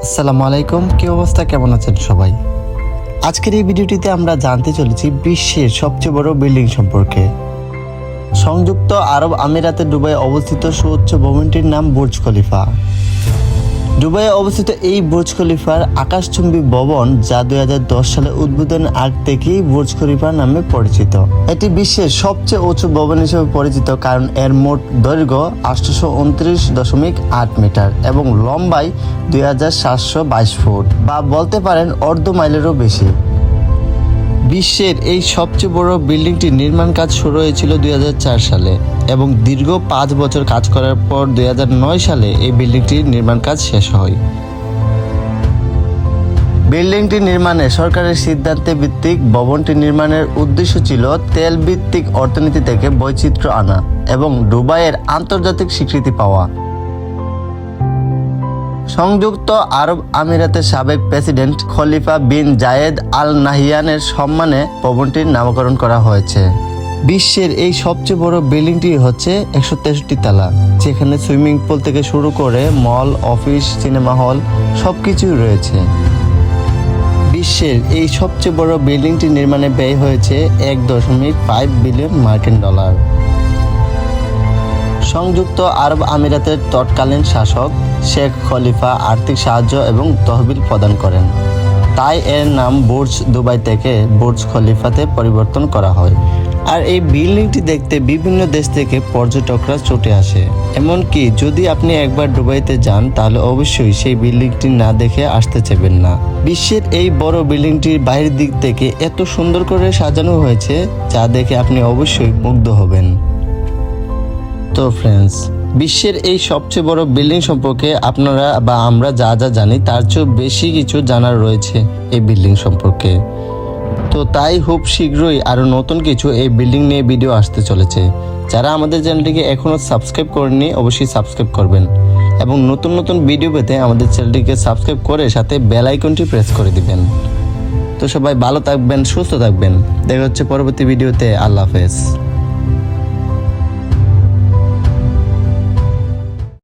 আসসালামু আলাইকুম, কি অবস্থা, কেমন আছেন সবাই? আজকের এই ভিডিওটিতে আমরা জানতে চলেছি বিশ্বের সবচেয়ে বড় বিল্ডিং সম্পর্কে। সংযুক্ত আরব আমিরাতে দুবাইয়ে অবস্থিত সুউচ্চ ভবনটির নাম বুর্জ খলিফা। দুবাইয়ে অবস্থিত এই বুর্জ খলিফার আকাশচুম্বী ভবন, যা 2010 সালে উদ্বোধনের আগ থেকেই বুর্জ খলিফা নামে পরিচিত। এটি বিশ্বের সবচেয়ে উঁচু ভবন হিসেবে পরিচিত কারণ এর মোট দৈর্ঘ্য 829.8 মিটার এবং লম্বাই 2722 ফুট, বা বলতে পারেন অর্ধ মাইলেরও বেশি। বিশ্বের এই সবচেয়ে বড় বিল্ডিংটির নির্মাণ কাজ শুরু হয়েছিল 2004 সালে এবং দীর্ঘ 5 বছর কাজ করার পর 2009 সালে এই বিল্ডিংটির নির্মাণ কাজ শেষ হয়। বিল্ডিংটি নির্মাণে সরকারের সিদ্ধান্তে ভিত্তিক ভবনটি নির্মাণের উদ্দেশ্য ছিল তেল ভিত্তিক অর্থনীতি থেকে বৈচিত্র্য আনা এবং দুবাইয়ের আন্তর্জাতিক স্বীকৃতি পাওয়া। সংযুক্ত আরব আমিরাতের সাবেক প্রেসিডেন্ট খলিফা বিন জায়েদ আল নাহিয়ানের সম্মানে ভবনটির নামকরণ করা হয়েছে। বিশ্বের এই সবচেয়ে বড় বিল্ডিংটি হচ্ছে 163 তলা, যেখানে সুইমিং পুল থেকে শুরু করে মল, অফিস, সিনেমা হল সবকিছুই রয়েছে। বিশ্বের এই সবচেয়ে বড় বিল্ডিংটি নির্মাণে ব্যয় হয়েছে 1.5 বিলিয়ন মার্কিন ডলার। সংযুক্ত আরব আমিরাতের তৎকালীন শাসক শেখ খলিফা আর্থিক সাহায্য এবং তহবিল প্রদান করেন, তাই এর নাম বুর্জ দুবাই থেকে বুর্জ খলিফাতে পরিবর্তন করা হয়। আর এই বিল্ডিংটি দেখতে বিভিন্ন দেশ থেকে পর্যটকরা ছুটে আসে। এমনকি যদি আপনি একবার দুবাইতে যান তাহলে অবশ্যই সেই বিল্ডিংটি না দেখে আসতে চাইবেন না। বিশ্বের এই বড় বিল্ডিংটির বাইরের দিক থেকে এত সুন্দর করে সাজানো হয়েছে যা দেখে আপনি অবশ্যই মুগ্ধ হবেন। তো ফ্রেন্ডস, বিশ্বের এই সবচেয়ে বড় বিল্ডিং সম্পর্কে আপনারা বা আমরা যা যা জানি তার চেয়েও বেশি কিছু জানার রয়েছে এই বিল্ডিং সম্পর্কে। তো তাই খুব শীঘ্রই আরও নতুন কিছু এই বিল্ডিং নিয়ে ভিডিও আসতে চলেছে। যারা আমাদের চ্যানেলটিকে এখনও সাবস্ক্রাইব করেননি অবশ্যই সাবস্ক্রাইব করবেন এবং নতুন নতুন ভিডিও পেতে আমাদের চ্যানেলটিকে সাবস্ক্রাইব করে সাথে বেল আইকনটি প্রেস করে দিবেন। তো সবাই ভালো থাকবেন, সুস্থ থাকবেন। দেখা হচ্ছে পরবর্তী ভিডিওতে। আল্লাহ হাফেজ।